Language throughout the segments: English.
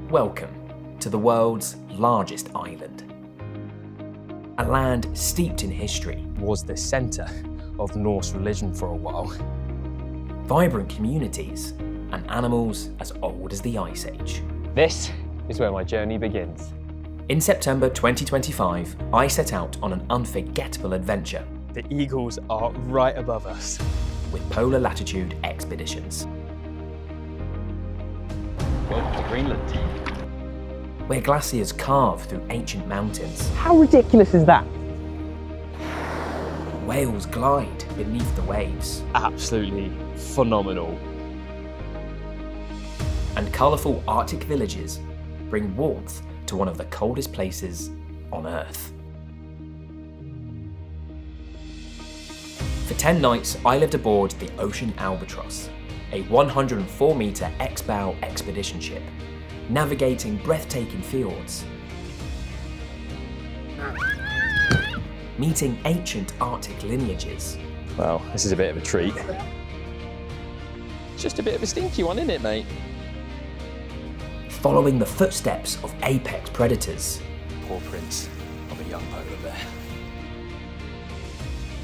Welcome to the world's largest island. A land steeped in history. Was the centre of Norse religion for a while. Vibrant communities and animals as old as the Ice Age. This is where my journey begins. In September 2025, I set out on an unforgettable adventure. The eagles are right above us. With Polar Latitude Expeditions. Welcome to Greenland. Where glaciers carve through ancient mountains. How ridiculous is that? Whales glide beneath the waves. Absolutely phenomenal. And colourful Arctic villages bring warmth to one of the coldest places on Earth. For 10 nights, I lived aboard the Ocean Albatross, a 104-metre X-bow expedition ship, navigating breathtaking fjords, meeting ancient Arctic lineages. Well, this is a bit of a treat. It's just a bit of a stinky one, isn't it, mate? Following the footsteps of apex predators. Paw prints of a young polar bear.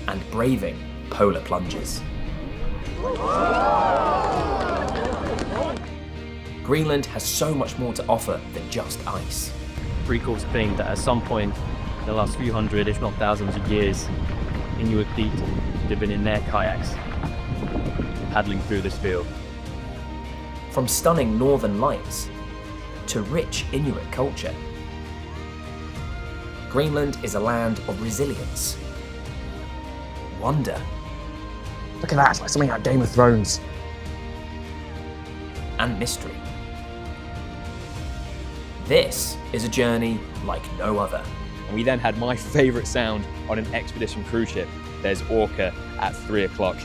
And braving polar plunges. Greenland has so much more to offer than just ice. Pretty cool to think that at some point in the last few hundred, if not thousands of years, Inuit people would have been in their kayaks, paddling through this field. From stunning northern lights to rich Inuit culture, Greenland is a land of resilience, wonder. Look at that, it's like something out of Game of Thrones. And mystery. This is a journey like no other. And we then had my favourite sound on an expedition cruise ship. There's Orca at 3 o'clock.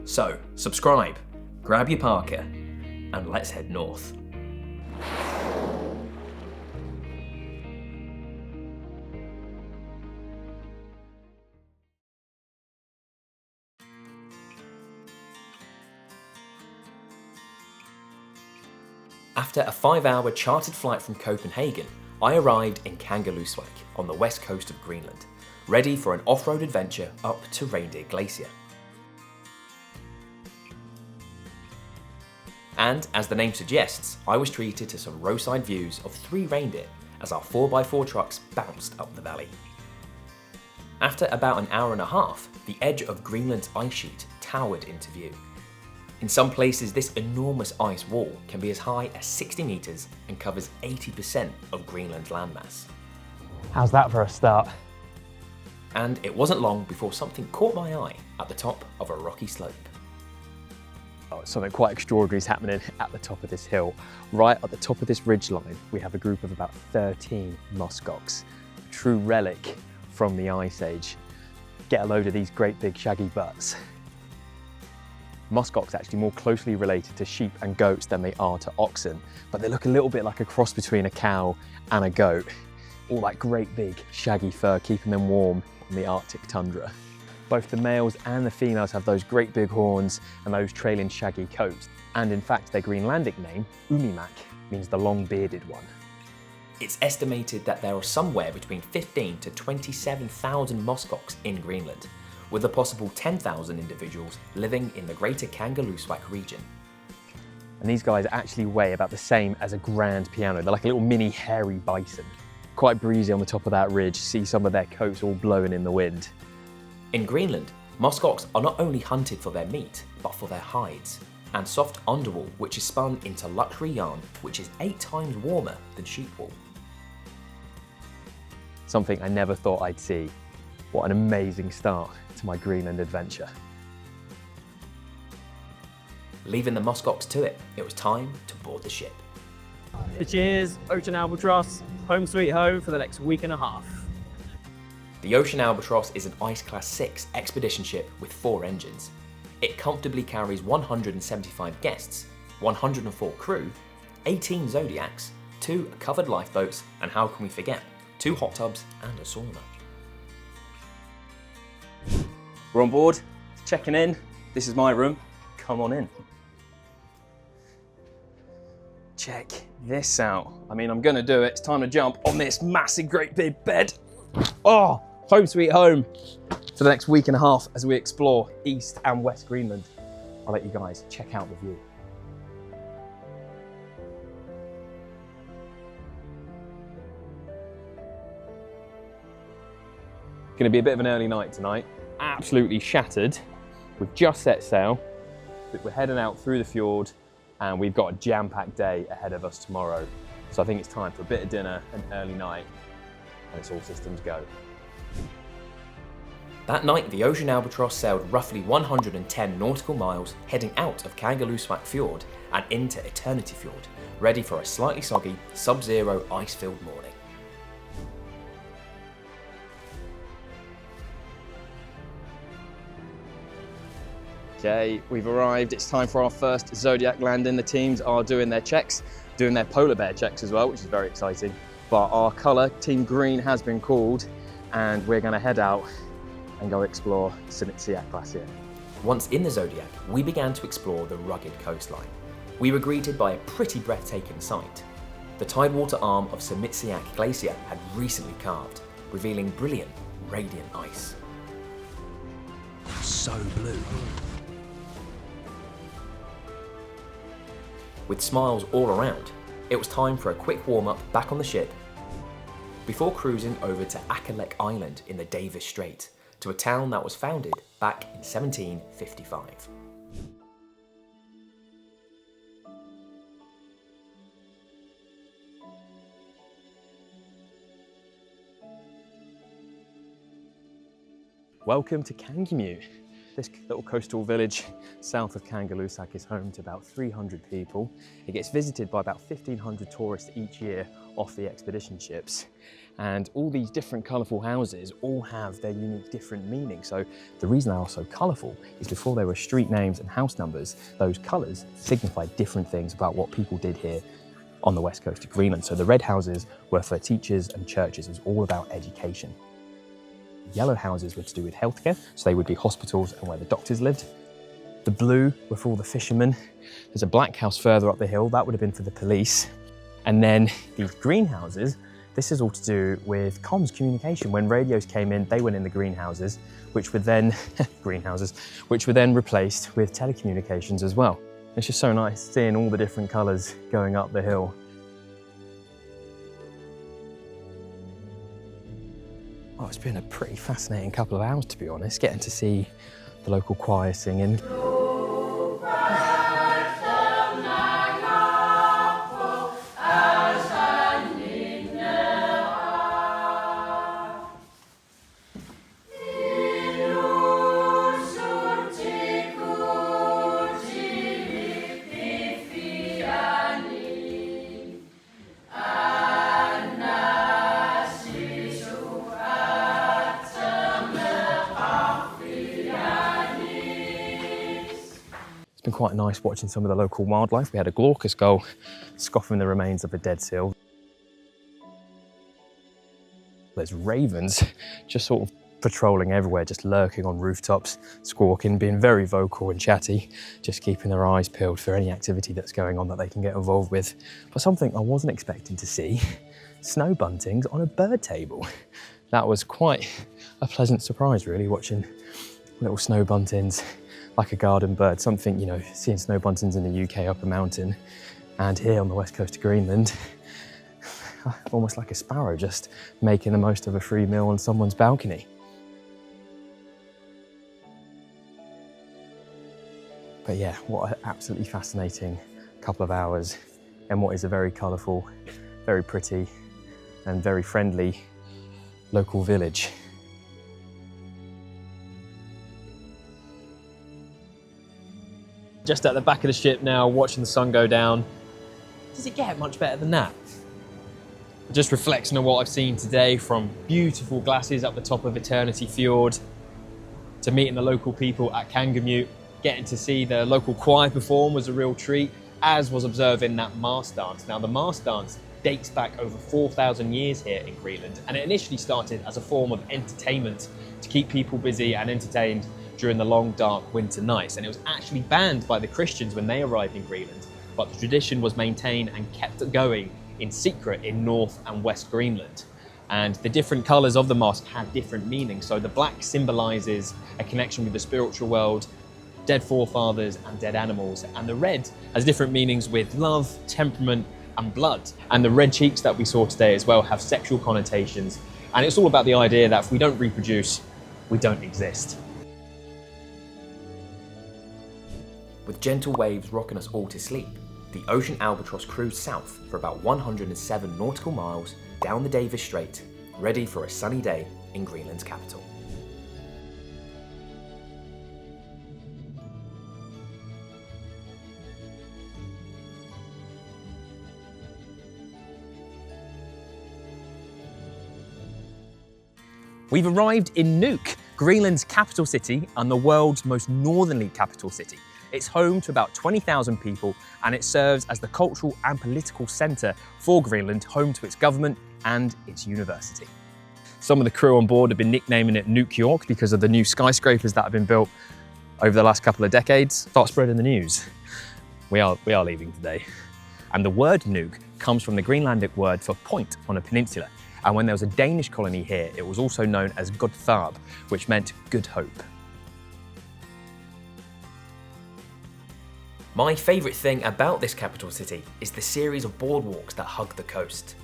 So, subscribe, grab your parka, and let's head north. After a 5-hour chartered flight from Copenhagen, I arrived in Kangerlussuaq on the west coast of Greenland, ready for an off-road adventure up to Reindeer Glacier. And as the name suggests, I was treated to some roadside views of 3 reindeer as our 4x4 trucks bounced up the valley. After about an hour and a half, the edge of Greenland's ice sheet towered into view. In some places, this enormous ice wall can be as high as 60 metres and covers 80% of Greenland's landmass. How's that for a start? And it wasn't long before something caught my eye at the top of a rocky slope. Oh, something quite extraordinary is happening at the top of this hill. Right at the top of this ridgeline, we have a group of about 13 muskox, a true relic from the Ice Age. Get a load of these great big shaggy butts. Muskox are actually more closely related to sheep and goats than they are to oxen, but they look a little bit like a cross between a cow and a goat. All that great big shaggy fur keeping them warm in the Arctic tundra. Both the males and the females have those great big horns and those trailing shaggy coats. And in fact, their Greenlandic name, Umimak, means the long-bearded one. It's estimated that there are somewhere between 15 to 27,000 muskox in Greenland, with a possible 10,000 individuals living in the greater Kangerlussuaq region. And these guys actually weigh about the same as a grand piano. They're like a little mini hairy bison. Quite breezy on the top of that ridge. See some of their coats all blowing in the wind. In Greenland, muskox are not only hunted for their meat, but for their hides, and soft underwool which is spun into luxury yarn which is 8 times warmer than sheep wool. Something I never thought I'd see. What an amazing start to my Greenland adventure. Leaving the muskox to it, it was time to board the ship. Cheers, Ocean Albatross, home sweet home for the next week and a half. The Ocean Albatross is an Ice Class 6 expedition ship with 4 engines. It comfortably carries 175 guests, 104 crew, 18 Zodiacs, 2 covered lifeboats, and how can we forget, 2 hot tubs and a sauna. We're on board, checking in. This is my room. Come on in. check this out. I mean, I'm gonna do it. It's time to jump on this massive, great big bed. Oh, home sweet home for the next week and a half as we explore East and West Greenland. I'll let you guys check out the view. Gonna be a bit of an early night tonight. Absolutely shattered. We've just set sail. We're heading out through the fjord and we've got a jam-packed day ahead of us tomorrow. So I think it's time for a bit of dinner, an early night, and it's all systems go. That night, the Ocean Albatross sailed roughly 110 nautical miles, heading out of Kangerlussuaq Fjord and into Eternity Fjord, ready for a slightly soggy, sub-zero, ice-filled morning. Okay, we've arrived. It's time for our first Zodiac landing. The teams are doing their checks, doing their polar bear checks as well, which is very exciting. But our colour, Team Green, has been called, and we're going to head out and go explore Sermitsiaq Glacier. Once in the Zodiac, we began to explore the rugged coastline. We were greeted by a pretty breathtaking sight. The tidewater arm of Sermitsiaq Glacier had recently calved, revealing brilliant, radiant ice. So blue. With smiles all around, it was time for a quick warm-up back on the ship before cruising over to Aappilattoq Island in the Davis Strait, to a town that was founded back in 1755. Welcome to Kangaamiut. This little coastal village south of Kangerlussuaq is home to about 300 people. It gets visited by about 1,500 tourists each year off the expedition ships. And all these different colourful houses all have their unique different meaning. So the reason they are so colourful is before there were street names and house numbers, those colours signified different things about what people did here on the west coast of Greenland. So the red houses were for teachers and churches. It was all about education. Yellow houses were to do with healthcare, so they would be hospitals and where the doctors lived. The blue were for all the fishermen. There's a black house further up the hill, that would have been for the police. And then these green houses, this is all to do with comms communication. When radios came in, they went in the greenhouses, which were then which were then replaced with telecommunications as well. It's just so nice seeing all the different colours going up the hill. Oh, it's been a pretty fascinating couple of hours, to be honest, getting to see the local choir singing. It's been quite nice watching some of the local wildlife. We had a glaucous gull scoffing the remains of a dead seal. There's ravens just sort of patrolling everywhere, just lurking on rooftops, squawking, being very vocal and chatty, just keeping their eyes peeled for any activity that's going on that they can get involved with. But something I wasn't expecting to see, snow buntings on a bird table. That was quite a pleasant surprise, really, watching little snow buntings like a garden bird, something, you know, seeing snow buntings in the UK up a mountain, and here on the west coast of Greenland, almost like a sparrow, just making the most of a free meal on someone's balcony. But yeah, what an absolutely fascinating couple of hours in what is a very colourful, very pretty, and very friendly local village. Just at the back of the ship now, watching the sun go down. Does it get much better than that? Just reflecting on what I've seen today, from beautiful glaciers up the top of Eternity Fjord to meeting the local people at Kangaamiut, getting to see the local choir perform was a real treat, as was observing that mast dance. Now, the mast dance dates back over 4,000 years here in Greenland, and it initially started as a form of entertainment to keep people busy and entertained during the long, dark winter nights. And it was actually banned by the Christians when they arrived in Greenland but the tradition was maintained and kept going in secret in North and West Greenland. And the different colours of the mask had different meanings. So the black symbolises a connection with the spiritual world, dead forefathers and dead animals. And the red has different meanings with love, temperament and blood. And the red cheeks that we saw today as well have sexual connotations. And it's all about the idea that if we don't reproduce, we don't exist. With gentle waves rocking us all to sleep, the Ocean Albatross cruised south for about 107 nautical miles down the Davis Strait, ready for a sunny day in Greenland's capital. We've arrived in Nuuk, Greenland's capital city and the world's most northerly capital city. It's home to about 20,000 people and it serves as the cultural and political centre for Greenland, home to its government and its university. Some of the crew on board have been nicknaming it Nuuk York because of the new skyscrapers that have been built over the last couple of decades. Start spreading the news. We are leaving today. And the word Nuuk comes from the Greenlandic word for point on a peninsula. And when there was a Danish colony here, it was also known as Godfarb, which meant good hope. My favourite thing about this capital city is the series of boardwalks that hug the coast.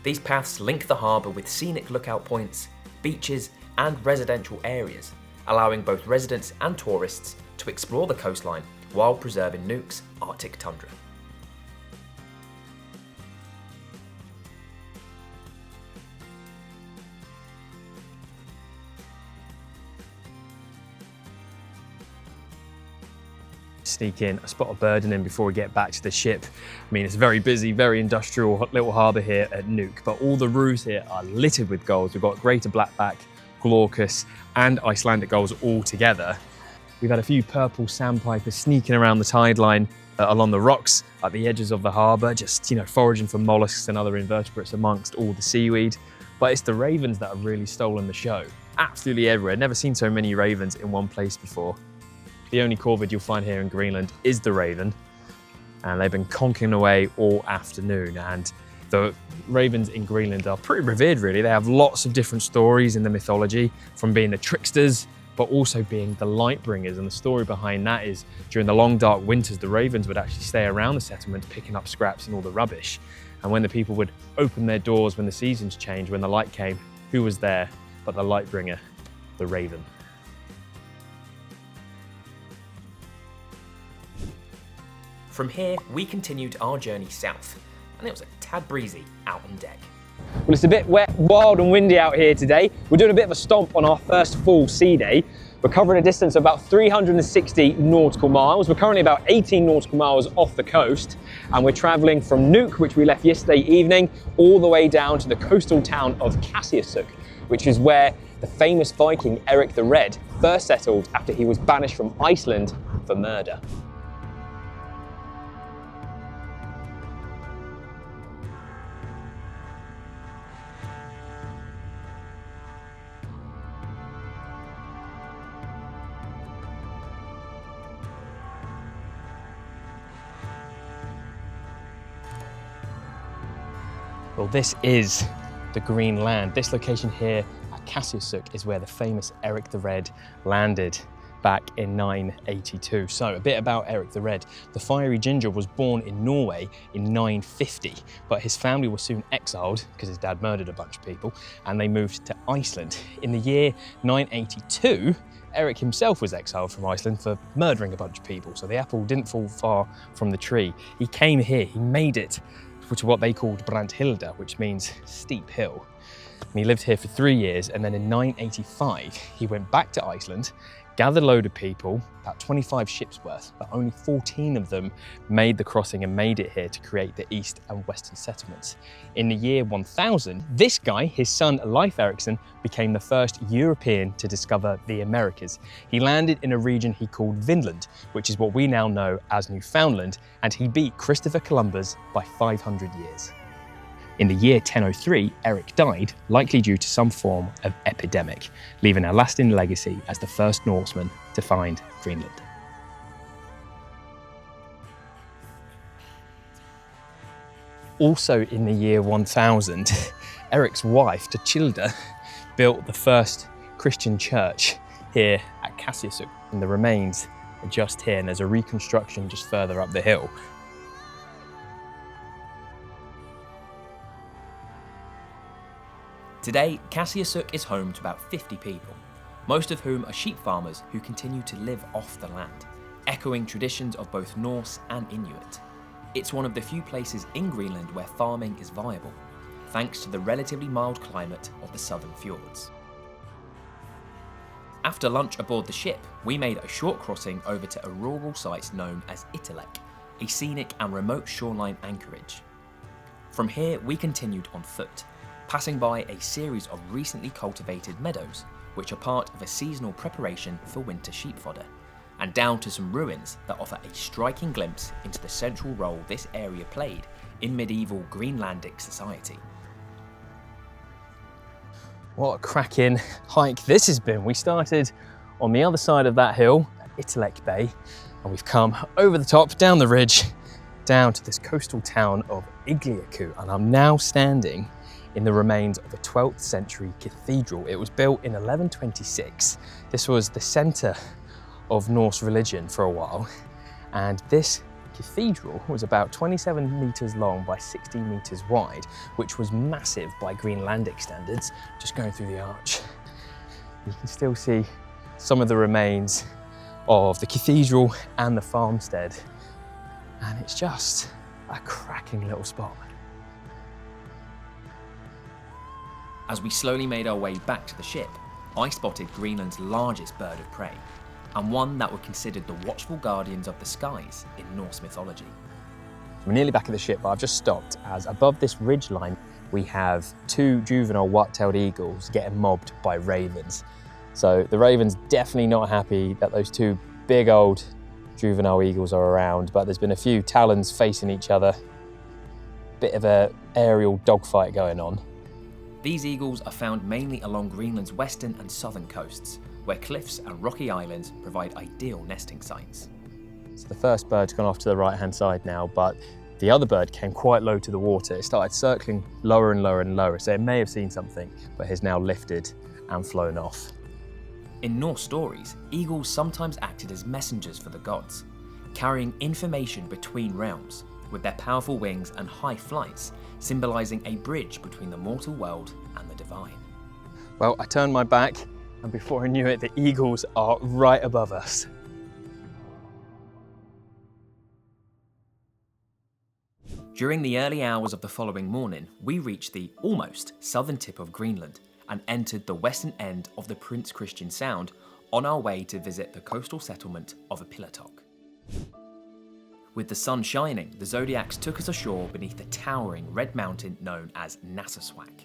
These paths link the harbour with scenic lookout points, beaches and residential areas, allowing both residents and tourists to explore the coastline while preserving Nuuk's Arctic tundra. Sneak in, a spot of birding in before we get back to the ship. I mean, it's very busy, very industrial little harbour here at Nuuk, but all the roofs here are littered with gulls. We've got greater blackback, glaucus and Icelandic gulls all together. We've had a few purple sandpipers sneaking around the tide line along the rocks at the edges of the harbour, just, foraging for mollusks and other invertebrates amongst all the seaweed. But it's the ravens that have really stolen the show. Absolutely everywhere. Never seen so many ravens in one place before. The only corvid you'll find here in Greenland is the raven, and they've been conking away all afternoon. And the ravens in Greenland are pretty revered, really. They have lots of different stories in the mythology, from being the tricksters, but also being the light bringers. And the story behind that is during the long dark winters, the ravens would actually stay around the settlement picking up scraps and all the rubbish. And when the people would open their doors when the seasons changed, when the light came, who was there but the light bringer, the raven? From here, we continued our journey south, and it was a tad breezy out on deck. Well, it's a bit wet, wild and windy out here today. We're doing a bit of a stomp on our first full sea day. We're covering a distance of about 360 nautical miles. We're currently about 18 nautical miles off the coast, and we're traveling from Nuuk, which we left yesterday evening, all the way down to the coastal town of Qassiarsuk, which is where the famous Viking Eric the Red first settled after he was banished from Iceland for murder. Well, this is the Greenland. This location here at Qassiarsuk is where the famous Eric the Red landed back in 982. So a bit about Eric the Red. The Fiery Ginger was born in Norway in 950, but his family was soon exiled because his dad murdered a bunch of people, and they moved to Iceland. In the year 982, Eric himself was exiled from Iceland for murdering a bunch of people, so the apple didn't fall far from the tree. He came here, he made it, which is what they called Brandhilda, which means steep hill. And he lived here for 3 years, and then in 985, he went back to Iceland, gathered a load of people, about 25 ships worth, but only 14 of them made the crossing and made it here to create the east and western settlements. In the year 1000, this guy, his son Leif Erikson, became the first European to discover the Americas. He landed in a region he called Vinland, which is what we now know as Newfoundland, and he beat Christopher Columbus by 500 years. In the year 1003, Eric died, likely due to some form of epidemic, leaving a lasting legacy as the first Norseman to find Greenland. Also in the year 1000, Eric's wife, Tasiilaq, built the first Christian church here at Qassiarsuk, and the remains are just here, and there's a reconstruction just further up the hill. Today, Qassiarsuk is home to about 50 people, most of whom are sheep farmers who continue to live off the land, echoing traditions of both Norse and Inuit. It's one of the few places in Greenland where farming is viable, thanks to the relatively mild climate of the southern fjords. After lunch aboard the ship, we made a short crossing over to a rural site known as Italek, a scenic and remote shoreline anchorage. From here, we continued on foot, passing by a series of recently cultivated meadows, which are part of a seasonal preparation for winter sheep fodder, and down to some ruins that offer a striking glimpse into the central role this area played in medieval Greenlandic society. What a cracking hike this has been. We started on the other side of that hill, Italek Bay, and we've come over the top, down the ridge, down to this coastal town of Inuit, and I'm now standing in the remains of a 12th century cathedral. It was built in 1126. This was the centre of Norse religion for a while, and this cathedral was about 27 metres long by 16 metres wide, which was massive by Greenlandic standards. Just going through the arch, you can still see some of the remains of the cathedral and the farmstead, and it's just a cracking little spot. As we slowly made our way back to the ship, I spotted Greenland's largest bird of prey, and one that were considered the watchful guardians of the skies in Norse mythology. We're nearly back at the ship, but I've just stopped, as above this ridgeline we have two juvenile white-tailed eagles getting mobbed by ravens. So the ravens definitely not happy that those two big old juvenile eagles are around, but there's been a few talons facing each other. Bit of a aerial dogfight going on. These eagles are found mainly along Greenland's western and southern coasts, where cliffs and rocky islands provide ideal nesting sites. So the first bird's gone off to the right-hand side now, but the other bird came quite low to the water. It started circling lower and lower and lower, so it may have seen something, but has now lifted and flown off. In Norse stories, eagles sometimes acted as messengers for the gods, carrying information between realms, with their powerful wings and high flights, symbolising a bridge between the mortal world and the divine. Well, I turned my back, and before I knew it, the eagles are right above us. During the early hours of the following morning, we reached the almost southern tip of Greenland and entered the western end of the Prince Christian Sound on our way to visit the coastal settlement of Aappilattoq. With the sun shining, the Zodiacs took us ashore beneath the towering red mountain known as Kangerlussuaq.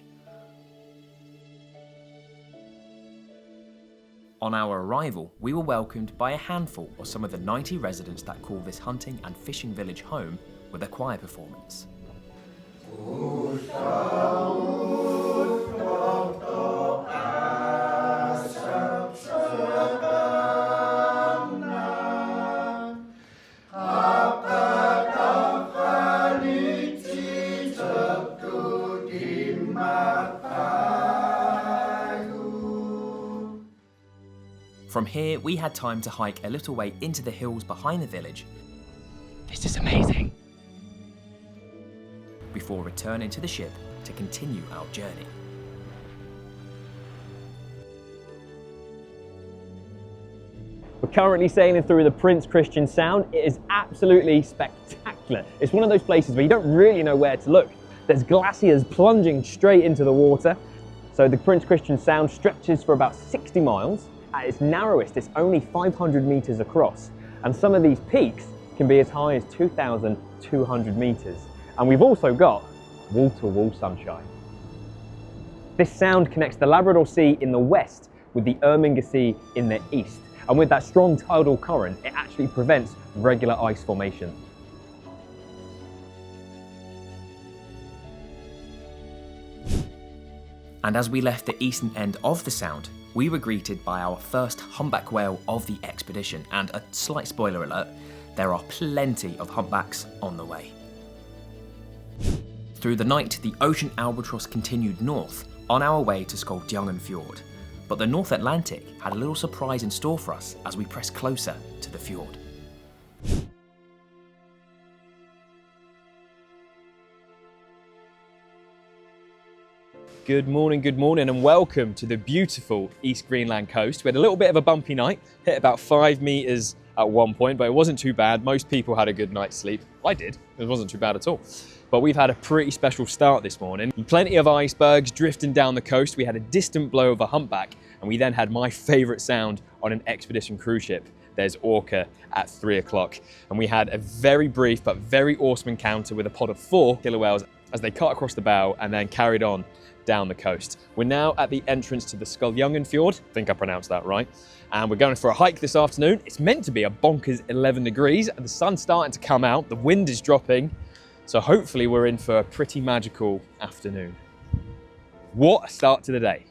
On our arrival, we were welcomed by a handful of some of the 90 residents that call this hunting and fishing village home with a choir performance. From here, we had time to hike a little way into the hills behind the village. This is amazing. Before returning to the ship to continue our journey. We're currently sailing through the Prince Christian Sound. It is absolutely spectacular. It's one of those places where you don't really know where to look. There's glaciers plunging straight into the water. So the Prince Christian Sound stretches for about 60 miles. At its narrowest, it's only 500 meters across. And some of these peaks can be as high as 2,200 meters. And we've also got wall-to-wall sunshine. This sound connects the Labrador Sea in the west with the Erminger Sea in the east. And with that strong tidal current, it actually prevents regular ice formation. And as we left the eastern end of the sound, we were greeted by our first humpback whale of the expedition, and a slight spoiler alert, there are plenty of humpbacks on the way. Through the night, the ocean albatross continued north on our way to Skjoldungen fjord. But the North Atlantic had a little surprise in store for us as we pressed closer to the fjord. Good morning, and welcome to the beautiful East Greenland coast. We had a little bit of a bumpy night, hit about 5 meters at one point, but it wasn't too bad. Most people had a good night's sleep. I did, it wasn't too bad at all. But we've had a pretty special start this morning. Plenty of icebergs drifting down the coast. We had a distant blow of a humpback, and we then had my favorite sound on an expedition cruise ship. There's Orca at 3 o'clock. And we had a very brief but very awesome encounter with a pod of 4 killer whales as they cut across the bow and then carried on down the coast. We're now at the entrance to the Skjoldungen fjord. I think I pronounced that right. And we're going for a hike this afternoon. It's meant to be a bonkers 11 degrees and the sun's starting to come out. The wind is dropping. So hopefully we're in for a pretty magical afternoon. What a start to the day.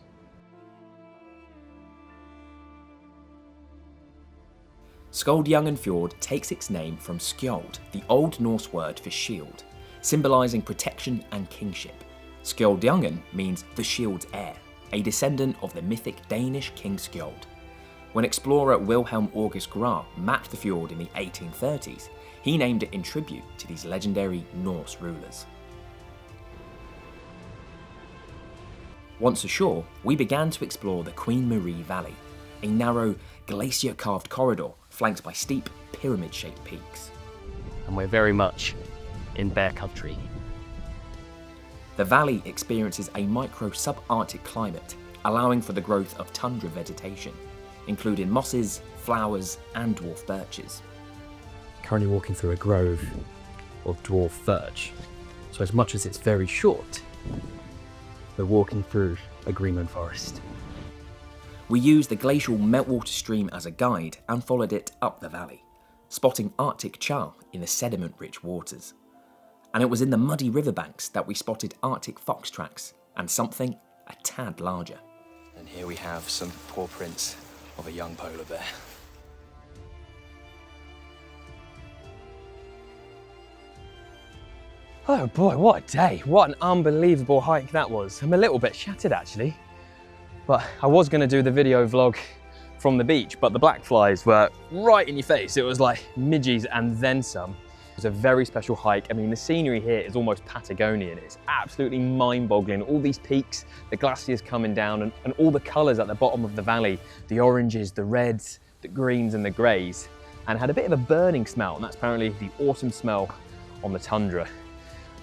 Skjoldungen fjord takes its name from skjold, the Old Norse word for shield, symbolising protection and kingship. Skjoldungen means the shield's heir, a descendant of the mythic Danish King Skjold. When explorer Wilhelm August Graf mapped the fjord in the 1830s, he named it in tribute to these legendary Norse rulers. Once ashore, we began to explore the Queen Marie Valley, a narrow, glacier-carved corridor flanked by steep, pyramid-shaped peaks. And we're very much in bear country. The valley experiences a micro-subarctic climate, allowing for the growth of tundra vegetation, including mosses, flowers, and dwarf birches. Currently walking through a grove of dwarf birch. So as much as it's very short, we're walking through a Greenland forest. We used the glacial meltwater stream as a guide and followed it up the valley, spotting Arctic char in the sediment-rich waters. And it was in the muddy riverbanks that we spotted Arctic fox tracks and something a tad larger. And here we have some paw prints of a young polar bear. Oh boy, what a day. What an unbelievable hike that was. I'm a little bit shattered actually. But I was going to do the video vlog from the beach, but the black flies were right in your face. It was like midges and then some. It was a very special hike. I mean, the scenery here is almost Patagonian. It's absolutely mind-boggling. All these peaks, the glaciers coming down, and all the colours at the bottom of the valley, the oranges, the reds, the greens and the greys, and had a bit of a burning smell, and that's apparently the autumn smell on the tundra.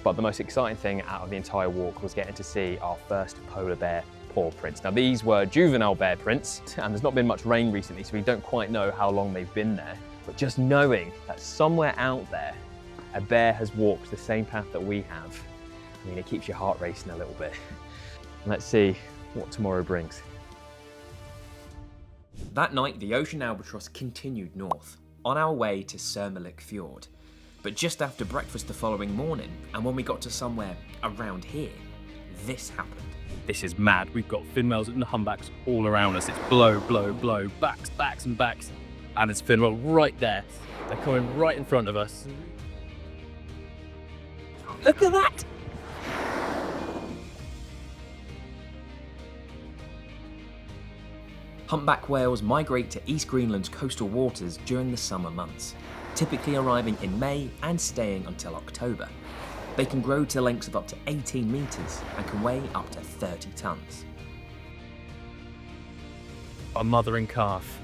But the most exciting thing out of the entire walk was getting to see our first polar bear paw prints. Now these were juvenile bear prints, and there's not been much rain recently, so we don't quite know how long they've been there. But just knowing that somewhere out there, a bear has walked the same path that we have, I mean, it keeps your heart racing a little bit. Let's see what tomorrow brings. That night, the ocean albatross continued north, on our way to Sermitsiaq fjord. But just after breakfast the following morning, and when we got to somewhere around here, this happened. This is mad. We've got fin whales and humpbacks all around us. It's blow, blow, blow, backs, backs and backs. And there's fin whale right there. They're coming right in front of us. Look at that! Humpback whales migrate to East Greenland's coastal waters during the summer months, typically arriving in May and staying until October. They can grow to lengths of up to 18 meters and can weigh up to 30 tons. A mother and calf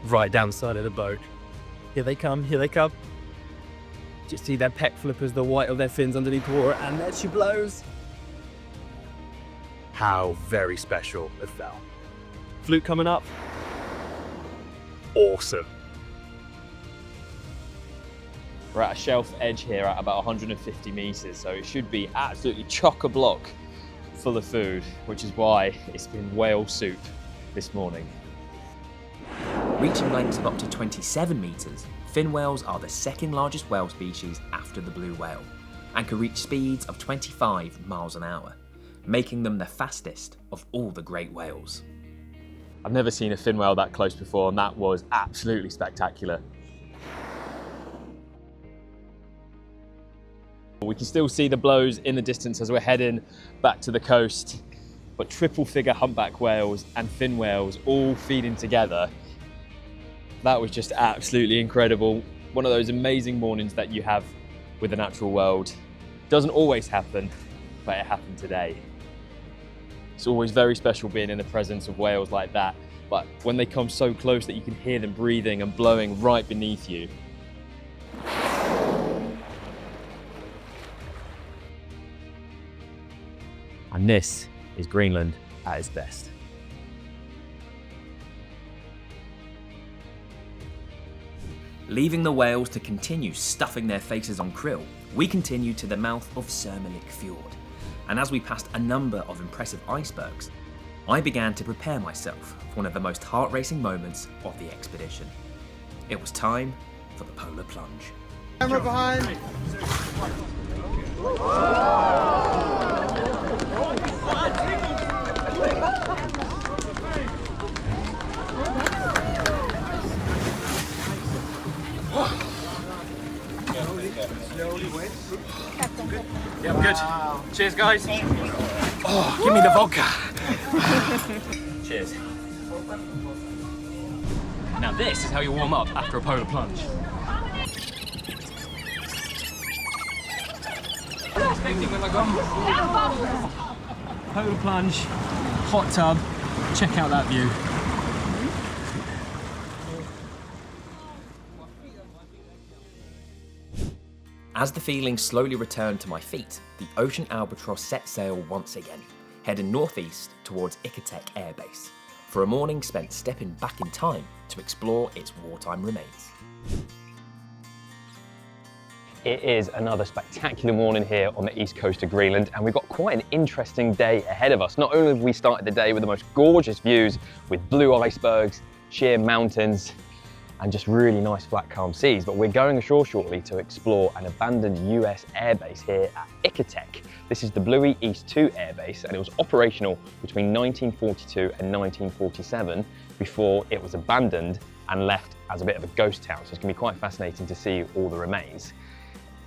right down the side of the boat. Here they come, here they come. Just see their peck flippers, the white of their fins underneath the water, and there she blows. How very special is that? Flute coming up. Awesome. We're at a shelf edge here at about 150 meters, so it should be absolutely chock-a-block full of food, which is why it's been whale soup this morning. Reaching lengths of up to 27 meters, fin whales are the second largest whale species after the blue whale, and can reach speeds of 25 miles an hour, making them the fastest of all the great whales. I've never seen a fin whale that close before, and that was absolutely spectacular. We can still see the blows in the distance as we're heading back to the coast. But triple figure humpback whales and fin whales all feeding together. That was just absolutely incredible. One of those amazing mornings that you have with the natural world. Doesn't always happen, but it happened today. It's always very special being in the presence of whales like that. But when they come so close that you can hear them breathing and blowing right beneath you. And this is Greenland at its best. Leaving the whales to continue stuffing their faces on krill, we continued to the mouth of Sermitsiaq fjord. And as we passed a number of impressive icebergs, I began to prepare myself for one of the most heart-racing moments of the expedition. It was time for the polar plunge. Camera behind. Yeah, I'm good. Cheers, guys. Oh, give me the vodka. Cheers. Now this is how you warm up after a polar plunge. Polar plunge, hot tub, check out that view. As the feeling slowly returned to my feet, the Ocean Albatross set sail once again, heading northeast towards Italek Air Base, for a morning spent stepping back in time to explore its wartime remains. It is another spectacular morning here on the east coast of Greenland, and we've got quite an interesting day ahead of us. Not only have we started the day with the most gorgeous views with blue icebergs, sheer mountains, and just really nice flat calm seas, but we're going ashore shortly to explore an abandoned US airbase here at Italek. This is the Bluey East 2 airbase, and it was operational between 1942 and 1947 before it was abandoned and left as a bit of a ghost town. So it's going to be quite fascinating to see all the remains.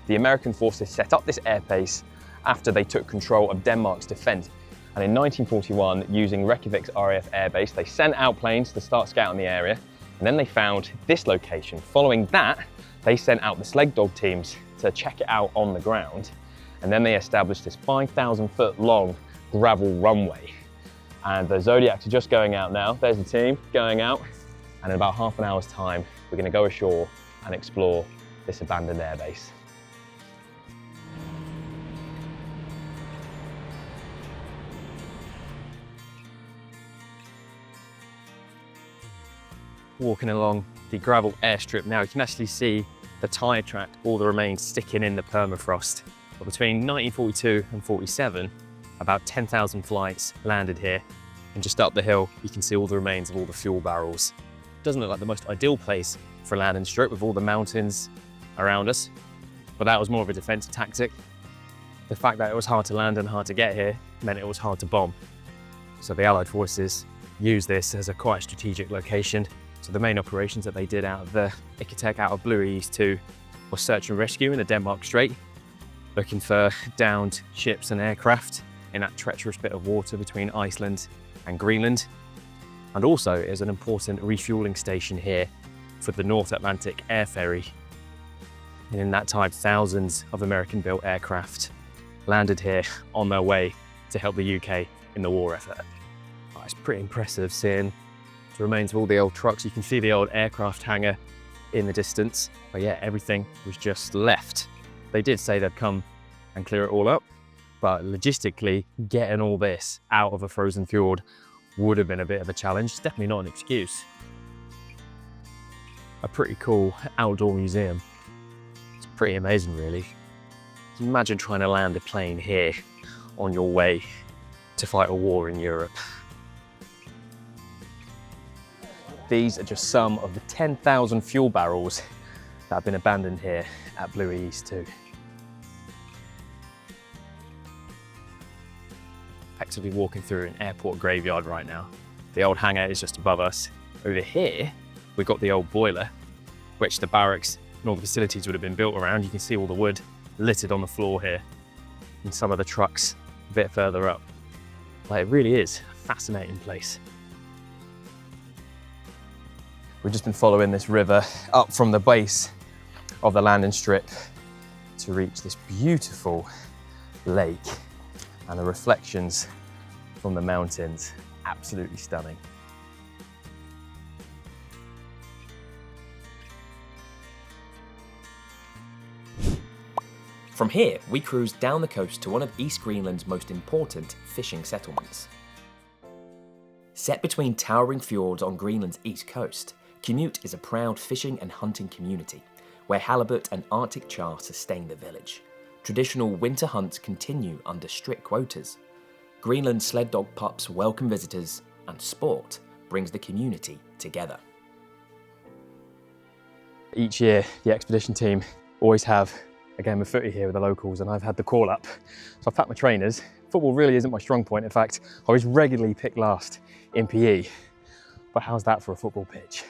The American forces set up this airbase after they took control of Denmark's defence. And in 1941, using Reykjavik's RAF airbase, they sent out planes to start scouting the area. And then they found this location. Following that, they sent out the sled dog teams to check it out on the ground. And then they established this 5,000 foot long gravel runway. And the Zodiacs are just going out now. There's the team going out. And in about half an hour's time, we're going to go ashore and explore this abandoned airbase. Walking along the gravel airstrip now, you can actually see the tyre track, all the remains sticking in the permafrost. But between 1942 and 47, about 10,000 flights landed here. And just up the hill, you can see all the remains of all the fuel barrels. Doesn't look like the most ideal place for a landing strip with all the mountains around us, but that was more of a defense tactic. The fact that it was hard to land and hard to get here meant it was hard to bomb. So the Allied forces used this as a quite strategic location. So the main operations that they did out of the Italek, out of Bluey East 2, was search and rescue in the Denmark Strait, looking for downed ships and aircraft in that treacherous bit of water between Iceland and Greenland. And also it is an important refueling station here for the North Atlantic air ferry. And in that time, thousands of American-built aircraft landed here on their way to help the UK in the war effort. Oh, it's pretty impressive seeing the remains of all the old trucks. You can see the old aircraft hangar in the distance. But yeah, everything was just left. They did say they'd come and clear it all up, but logistically, getting all this out of a frozen fjord would have been a bit of a challenge. It's definitely not an excuse. A pretty cool outdoor museum. It's pretty amazing, really. Imagine trying to land a plane here on your way to fight a war in Europe. These are just some of the 10,000 fuel barrels that have been abandoned here at Bluey East 2. Effectively walking through an airport graveyard right now. The old hangar is just above us. Over here, we've got the old boiler, which the barracks and all the facilities would have been built around. You can see all the wood littered on the floor here, and some of the trucks a bit further up. Like, it really is a fascinating place. We've just been following this river up from the base of the landing strip to reach this beautiful lake, and the reflections from the mountains, absolutely stunning. From here, we cruised down the coast to one of East Greenland's most important fishing settlements. Set between towering fjords on Greenland's east coast, Kuummiut is a proud fishing and hunting community, where halibut and Arctic char sustain the village. Traditional winter hunts continue under strict quotas. Greenland sled dog pups welcome visitors, and sport brings the community together. Each year, the expedition team always have a game of footy here with the locals, and I've had the call up. So I've packed my trainers. Football really isn't my strong point. In fact, I was regularly picked last in PE. But how's that for a football pitch?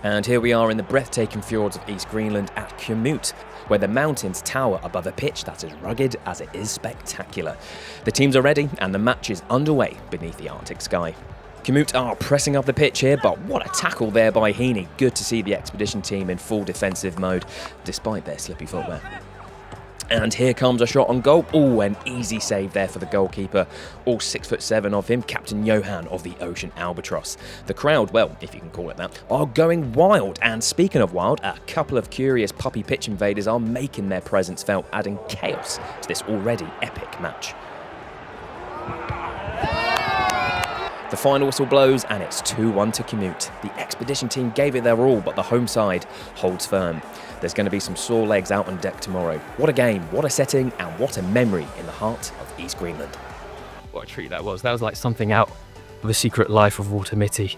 And here we are in the breathtaking fjords of East Greenland at Kuummiut, where the mountains tower above a pitch that's as rugged as it is spectacular. The teams are ready and the match is underway beneath the Arctic sky. Kuummiut are pressing up the pitch here, but what a tackle there by Heaney. Good to see the expedition team in full defensive mode, despite their slippy footwear. And here comes a shot on goal. Oh, an easy save there for the goalkeeper. All 6'7" of him, Captain Johan of the Ocean Albatross. The crowd, well, if you can call it that, are going wild. And speaking of wild, a couple of curious puppy pitch invaders are making their presence felt, adding chaos to this already epic match. The final whistle blows and it's 2-1 to Kuummiut. The expedition team gave it their all, but the home side holds firm. There's going to be some sore legs out on deck tomorrow. What a game, what a setting, and what a memory in the heart of East Greenland. What a treat that was. That was like something out of The Secret Life of Walter Mitty.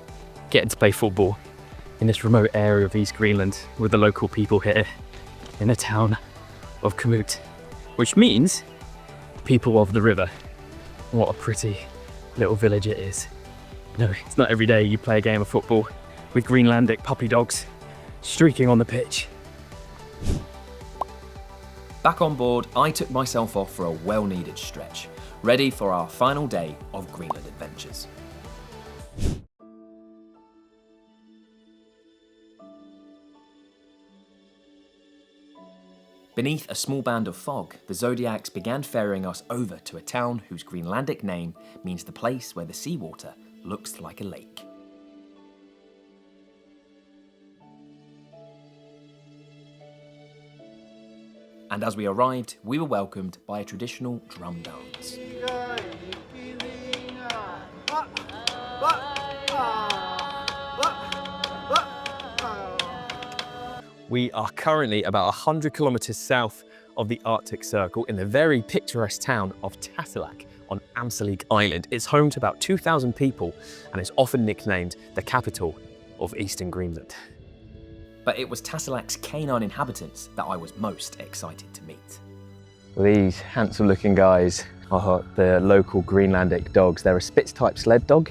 Getting to play football in this remote area of East Greenland with the local people here in the town of Kuummiut, which means people of the river. What a pretty little village it is. No, it's not every day you play a game of football with Greenlandic puppy dogs streaking on the pitch. Back on board, I took myself off for a well-needed stretch, ready for our final day of Greenland adventures. Beneath a small band of fog, the Zodiacs began ferrying us over to a town whose Greenlandic name means the place where the seawater looks like a lake. And as we arrived, we were welcomed by a traditional drum dance. We are currently about 100 kilometers south of the Arctic Circle in the very picturesque town of Tasiilaq on Tasiilaq Island. It's home to about 2,000 people and is often nicknamed the capital of Eastern Greenland. But it was Tasiilaq's canine inhabitants that I was most excited to meet. These handsome looking guys are the local Greenlandic dogs. They're a Spitz-type sled dog,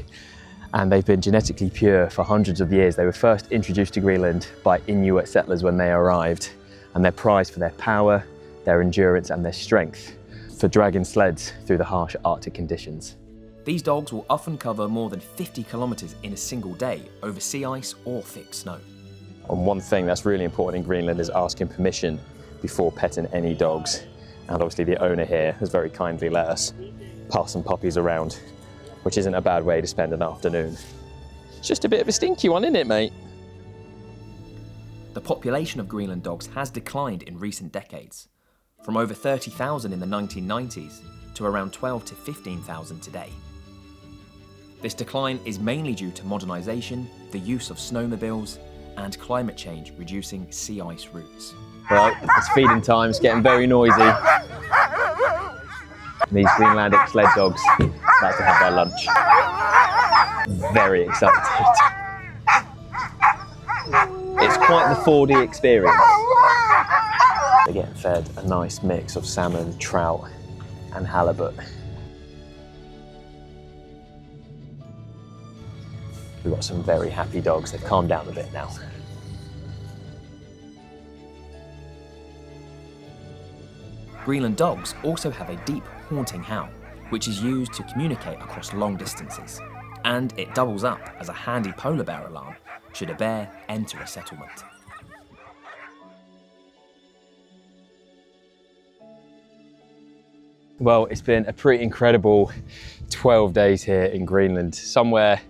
and they've been genetically pure for hundreds of years. They were first introduced to Greenland by Inuit settlers when they arrived, and they're prized for their power, their endurance and their strength for dragging sleds through the harsh Arctic conditions. These dogs will often cover more than 50 kilometers in a single day over sea ice or thick snow. And one thing that's really important in Greenland is asking permission before petting any dogs. And obviously the owner here has very kindly let us pass some puppies around, which isn't a bad way to spend an afternoon. It's just a bit of a stinky one, isn't it, mate? The population of Greenland dogs has declined in recent decades, from over 30,000 in the 1990s to around 12 to 15,000 today. This decline is mainly due to modernisation, the use of snowmobiles, and climate change reducing sea ice routes. Well, it's feeding time, it's getting very noisy. These Greenlandic sled dogs like to have their lunch. Very excited. It's quite the 4D experience. They're getting fed a nice mix of salmon, trout and halibut. We've got some very happy dogs. They've calmed down a bit now. Greenland dogs also have a deep, haunting howl, which is used to communicate across long distances, and it doubles up as a handy polar bear alarm should a bear enter a settlement. Well, it's been a pretty incredible 12 days here in Greenland, somewhere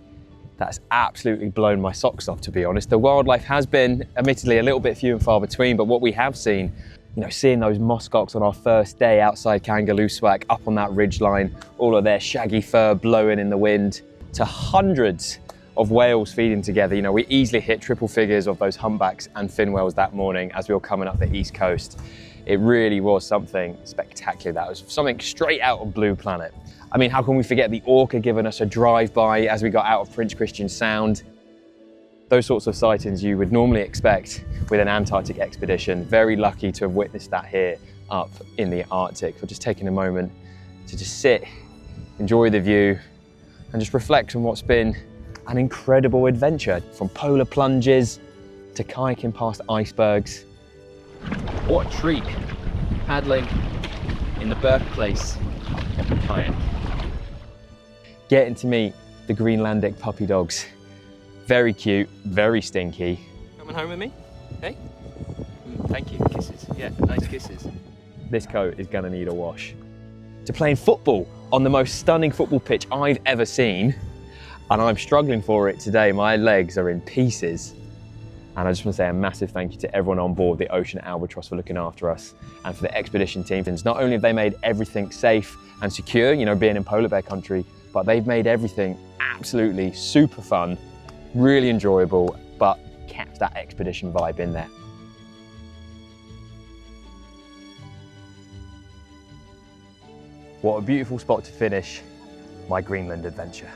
that's absolutely blown my socks off, to be honest. The wildlife has been, admittedly, a little bit few and far between, but what we have seen, you know, seeing those muskox on our first day outside Kangerlussuaq, up on that ridgeline, all of their shaggy fur blowing in the wind, to hundreds of whales feeding together. You know, we easily hit triple figures of those humpbacks and fin whales that morning as we were coming up the east coast. It really was something spectacular. That was something straight out of Blue Planet. I mean, how can we forget the Orca giving us a drive-by as we got out of Prince Christian Sound? Those sorts of sightings you would normally expect with an Antarctic expedition. Very lucky to have witnessed that here up in the Arctic. For just taking a moment to just sit, enjoy the view, and just reflect on what's been an incredible adventure. From polar plunges to kayaking past icebergs. What a treat, paddling in the birthplace of the kayak. Getting to meet the Greenlandic puppy dogs. Very cute, very stinky. Coming home with me? Hey? Thank you, kisses. Yeah, nice kisses. This coat is gonna need a wash. To playing football on the most stunning football pitch I've ever seen, and I'm struggling for it today. My legs are in pieces. And I just want to say a massive thank you to everyone on board the Ocean Albatross for looking after us, and for the expedition team. Not only have they made everything safe and secure, you know, being in polar bear country, but they've made everything absolutely super fun, really enjoyable, but kept that expedition vibe in there. What a beautiful spot to finish my Greenland adventure.